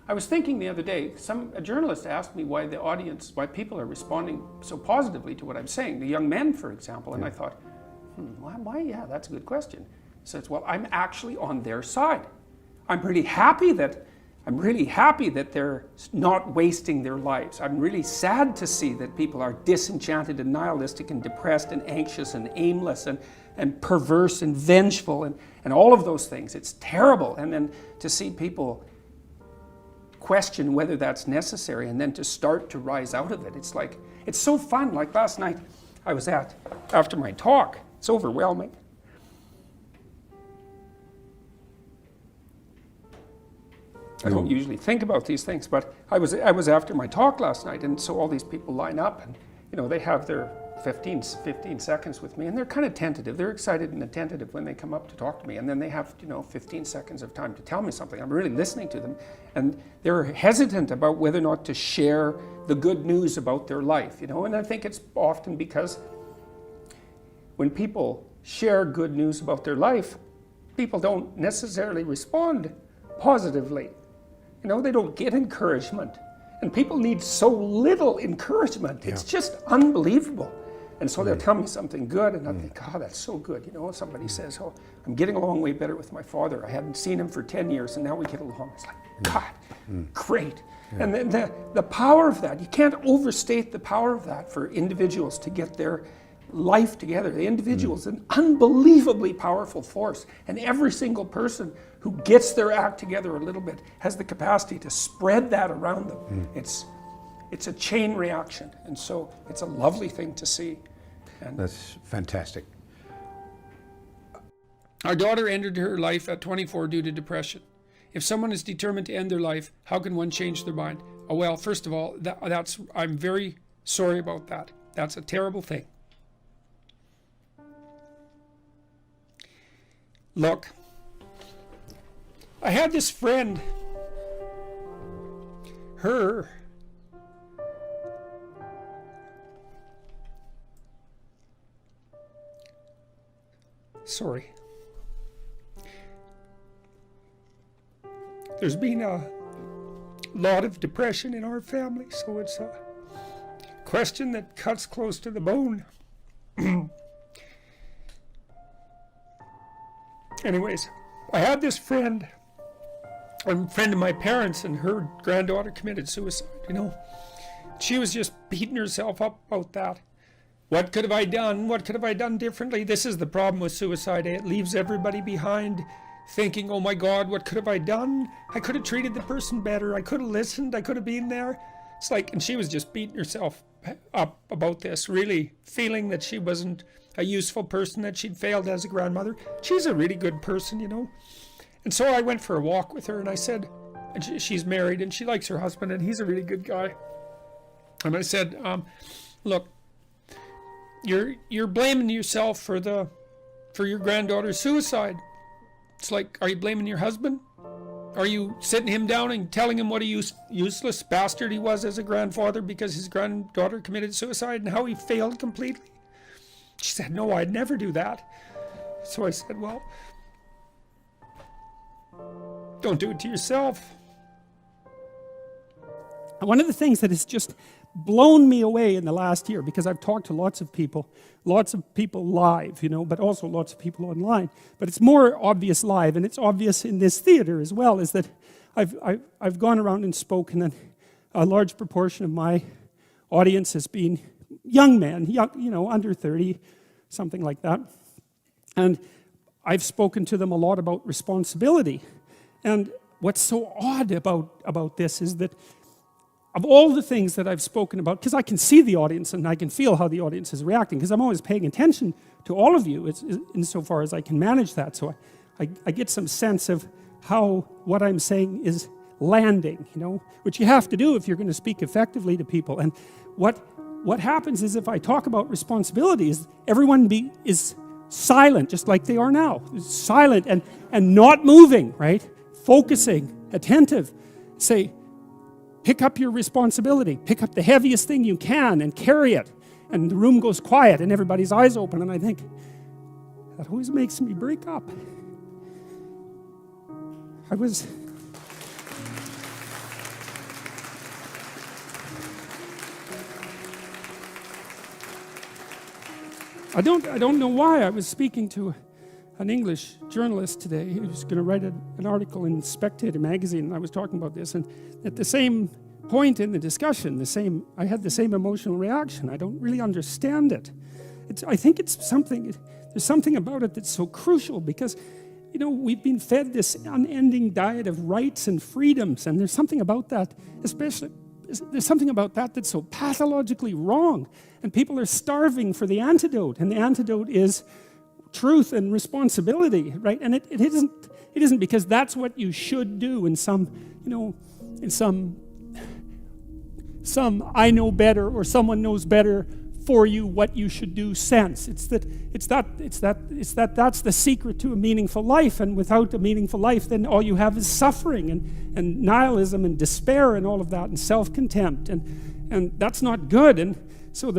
I was thinking the other day, a journalist asked me why why people are responding so positively to what I'm saying, the young men, for example, and I thought, why? Yeah, that's a good question. He says, well, I'm actually on their side. I'm really happy that they're not wasting their lives. I'm really sad to see that people are disenchanted and nihilistic and depressed and anxious and aimless and perverse and vengeful and all of those things. It's terrible. And then to see people question whether that's necessary and then to start to rise out of it. It's so fun. Like last night I was after my talk, it's overwhelming. I don't usually think about these things, but I was after my talk last night, and so all these people line up, and they have their 15 seconds with me, and they're kind of tentative. They're excited and attentive when they come up to talk to me, and then they have 15 seconds of time to tell me something. I'm really listening to them, and they're hesitant about whether or not to share the good news about their life, and I think it's often because when people share good news about their life, people don't necessarily respond positively. They don't get encouragement. And people need so little encouragement. It's just unbelievable. And so they'll tell me something good, and I think, oh, that's so good. Somebody says, oh, I'm getting along way better with my father. I hadn't seen him for 10 years, and now we get along. It's like, God, great. Yeah. And the power of that, you can't overstate the power of that for individuals to get their life together. The individual is an unbelievably powerful force, and every single person who gets their act together a little bit has the capacity to spread that around them. It's a chain reaction, and so it's a lovely thing to see. And that's fantastic. Our daughter ended her life at 24 due to depression. If someone is determined to end their life, how can one change their mind? Oh, well, first of all, I'm very sorry about that. That's a terrible thing. Look, I had this friend, there's been a lot of depression in our family, so it's a question that cuts close to the bone. Anyways, I had this friend, a friend of my parents, and her granddaughter committed suicide, She was just beating herself up about that. What could have I done? What could have I done differently? This is the problem with suicide. It leaves everybody behind thinking, oh my God, what could have I done? I could have treated the person better. I could have listened. I could have been there. It's like, and she was just beating herself up about this, really feeling that she wasn't a useful person, that she'd failed as a grandmother. She's a really good person, And so I went for a walk with her, and I said, and she's married, and she likes her husband, and he's a really good guy. And I said, look, you're blaming yourself for your granddaughter's suicide. It's like, are you blaming your husband? Are you sitting him down and telling him what a useless bastard he was as a grandfather because his granddaughter committed suicide and how he failed completely? She said, no, I'd never do that. So I said, well, don't do it to yourself. One of the things that has just blown me away in the last year, because I've talked to lots of people live, but also lots of people online. But it's more obvious live, and it's obvious in this theater as well, is that I've gone around and spoken, and a large proportion of my audience has been young men, under 30, something like that. And I've spoken to them a lot about responsibility. And what's so odd about this is that of all the things that I've spoken about, because I can see the audience and I can feel how the audience is reacting, because I'm always paying attention to all of you insofar as I can manage that. So I get some sense of how what I'm saying is landing, which you have to do if you're going to speak effectively to people. And what happens is if I talk about responsibilities, everyone is silent, just like they are now. Silent and not moving, right? Focusing, attentive. Say, pick up your responsibility. Pick up the heaviest thing you can and carry it. And the room goes quiet and everybody's eyes open. And I think, that always makes me break up. I don't know why. I was speaking to an English journalist today who was going to write an article in Spectator magazine, and I was talking about this, and at the same point in the discussion, I had the same emotional reaction. I don't really understand it. I think there's something about it that's so crucial, because we've been fed this unending diet of rights and freedoms, and there's something about that, there's something about that that's so pathologically wrong, and people are starving for the antidote, and the antidote is truth and responsibility, right? And it isn't because that's what you should do in some I know better or someone knows better for you what you should do sense. It's that that's the secret to a meaningful life, and without a meaningful life, then all you have is suffering and nihilism and despair and all of that, and self-contempt, and that's not good. And so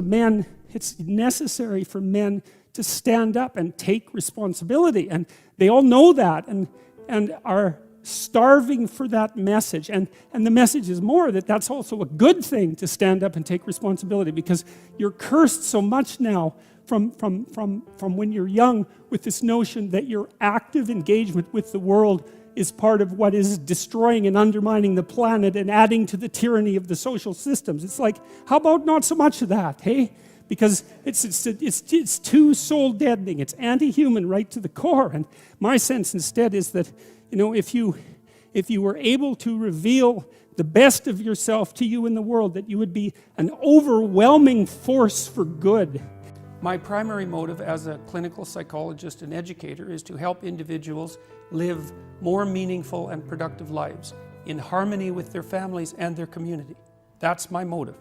it's necessary for men to stand up and take responsibility, and they all know that and are starving for that message, and the message is more that that's also a good thing, to stand up and take responsibility, because you're cursed so much now from when you're young with this notion that your active engagement with the world is part of what is destroying and undermining the planet and adding to the tyranny of the social systems. It's like, how about not so much of that, hey? Because it's too soul deadening. It's anti-human right to the core. And my sense instead is that, if you were able to reveal the best of yourself to you in the world, that you would be an overwhelming force for good. My primary motive as a clinical psychologist and educator is to help individuals live more meaningful and productive lives in harmony with their families and their community. That's my motive.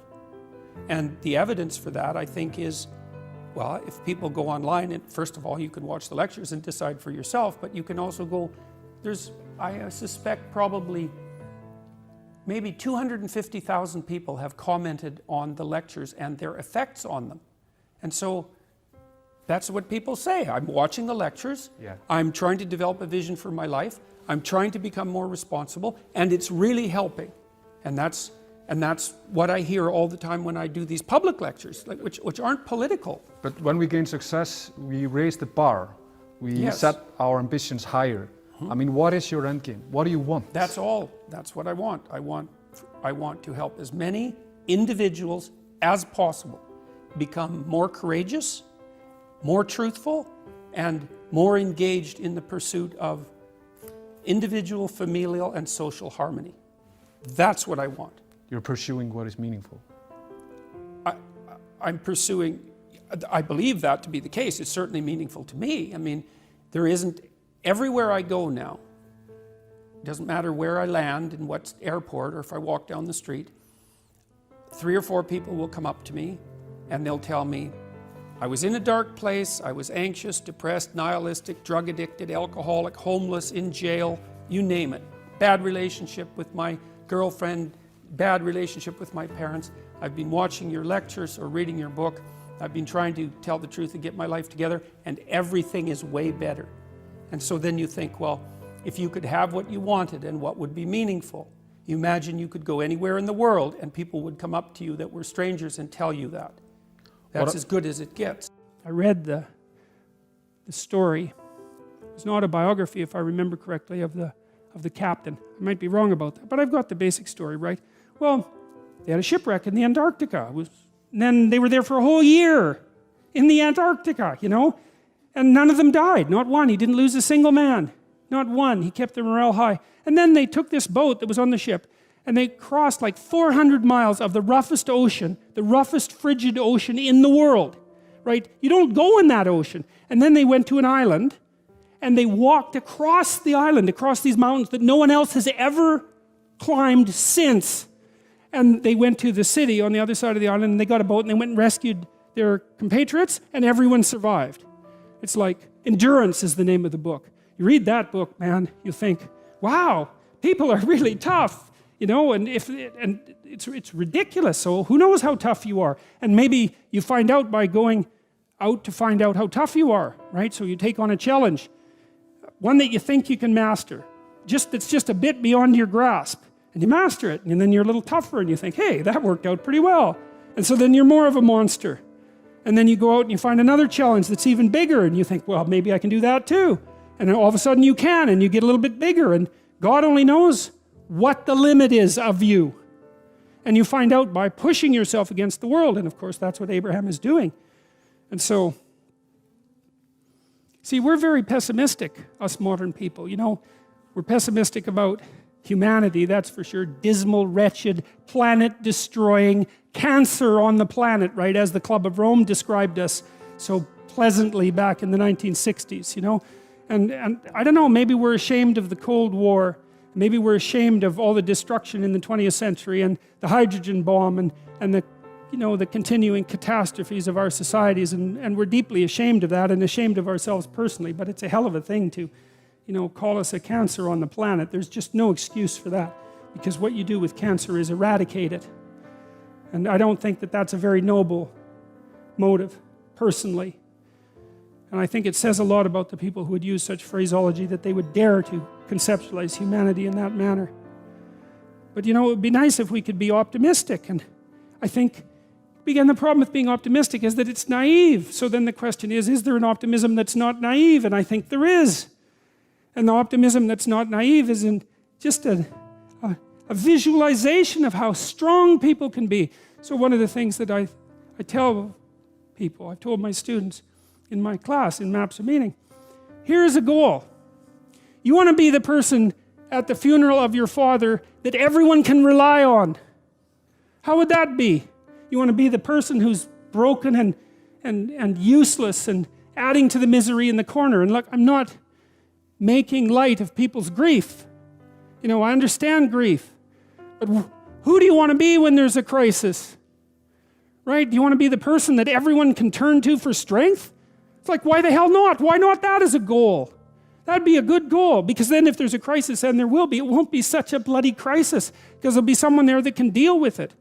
And the evidence for that, I think, is, well, if people go online, and first of all, you can watch the lectures and decide for yourself, but you can also go, I suspect probably maybe 250,000 people have commented on the lectures and their effects on them. And so that's what people say. I'm watching the lectures, I'm trying to develop a vision for my life, I'm trying to become more responsible, and it's really helping. And that's what I hear all the time when I do these public lectures, which aren't political. But when we gain success, we raise the bar. We set our ambitions higher. I mean, what is your end game? What do you want? That's all. That's what I want. I want to help as many individuals as possible become more courageous, more truthful, and more engaged in the pursuit of individual, familial, and social harmony. That's what I want. You're pursuing what is meaningful. I'm pursuing, I believe that to be the case. It's certainly meaningful to me. I mean, there isn't, everywhere I go now, it doesn't matter where I land, in what airport, or if I walk down the street, 3 or 4 people will come up to me and they'll tell me, I was in a dark place, I was anxious, depressed, nihilistic, drug addicted, alcoholic, homeless, in jail, you name it. Bad relationship with my girlfriend, bad relationship with my parents. I've been watching your lectures or reading your book. I've been trying to tell the truth and get my life together, and everything is way better. And so then you think, well, if you could have what you wanted and what would be meaningful, you imagine you could go anywhere in the world and people would come up to you that were strangers and tell you that. That's as good as it gets. I read the story. It's an autobiography, if I remember correctly, of the captain. I might be wrong about that, but I've got the basic story right. Well, they had a shipwreck in the Antarctica. And then they were there for a whole year in the Antarctica, and none of them died, not one. He didn't lose a single man, not one. He kept their morale high. And then they took this boat that was on the ship, and they crossed like 400 miles of the roughest ocean, the roughest frigid ocean in the world, right? You don't go in that ocean. And then they went to an island, and they walked across the island, across these mountains that no one else has ever climbed since. And they went to the city on the other side of the island, and they got a boat, and they went and rescued their compatriots, and everyone survived. It's like, Endurance is the name of the book. You read that book, man, you think, wow, people are really tough, and it's ridiculous. So who knows how tough you are? And maybe you find out by going out to find out how tough you are, right? So you take on a challenge, one that you think you can master, that's just a bit beyond your grasp, and you master it, and then you're a little tougher, and you think, hey, that worked out pretty well. And so then you're more of a monster. And then you go out and you find another challenge that's even bigger, and you think, well, maybe I can do that too. And then all of a sudden you can, and you get a little bit bigger, and God only knows what the limit is of you. And you find out by pushing yourself against the world, and of course that's what Abraham is doing. And so, see, we're very pessimistic, us modern people. You know, we're pessimistic about humanity, that's for sure. Dismal, wretched, planet-destroying, cancer on the planet, right? As the Club of Rome described us so pleasantly back in the 1960s, you know? And I don't know, maybe we're ashamed of the Cold War. Maybe we're ashamed of all the destruction in the 20th century and the hydrogen bomb and the, you know, the continuing catastrophes of our societies. And we're deeply ashamed of that and ashamed of ourselves personally. But it's a hell of a thing to, you know, call us a cancer on the planet. There's just no excuse for that, because what you do with cancer is eradicate it. And I don't think that that's a very noble motive, personally. And I think it says a lot about the people who would use such phraseology, that they would dare to conceptualize humanity in that manner. But you know, it would be nice if we could be optimistic. And I think, again, the problem with being optimistic is that it's naive. So then the question is there an optimism that's not naive? And I think there is. And the optimism that's not naive is in just a visualization of how strong people can be. So one of the things that I tell people, I've told my students in my class, in Maps of Meaning, here's a goal. You want to be the person at the funeral of your father that everyone can rely on. How would that be? You want to be the person who's broken and useless and adding to the misery in the corner. And look, I'm not making light of people's grief. You know, I understand grief. But who do you want to be when there's a crisis? Right? Do you want to be the person that everyone can turn to for strength? It's like, why the hell not? Why not that as a goal? That'd be a good goal, because then if there's a crisis, and there will be, it won't be such a bloody crisis, because there'll be someone there that can deal with it.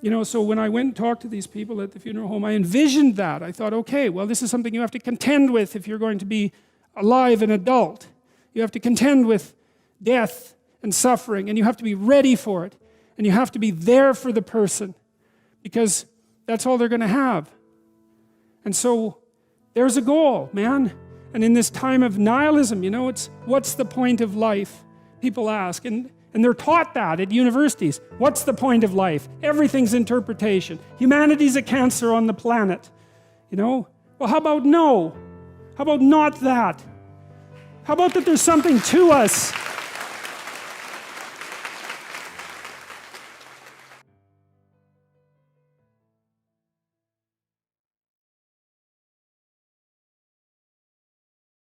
You know, so when I went and talked to these people at the funeral home, I envisioned that. I thought, okay, well, this is something you have to contend with if you're going to be alive and adult. You have to contend with death and suffering, and you have to be ready for it. And you have to be there for the person, because that's all they're going to have. And so there's a goal, man. And in this time of nihilism, you know, it's what's the point of life? People ask. And they're taught that at universities. What's the point of life? Everything's interpretation. Humanity's a cancer on the planet. You know? Well, how about no? How about not that? How about that there's something to us?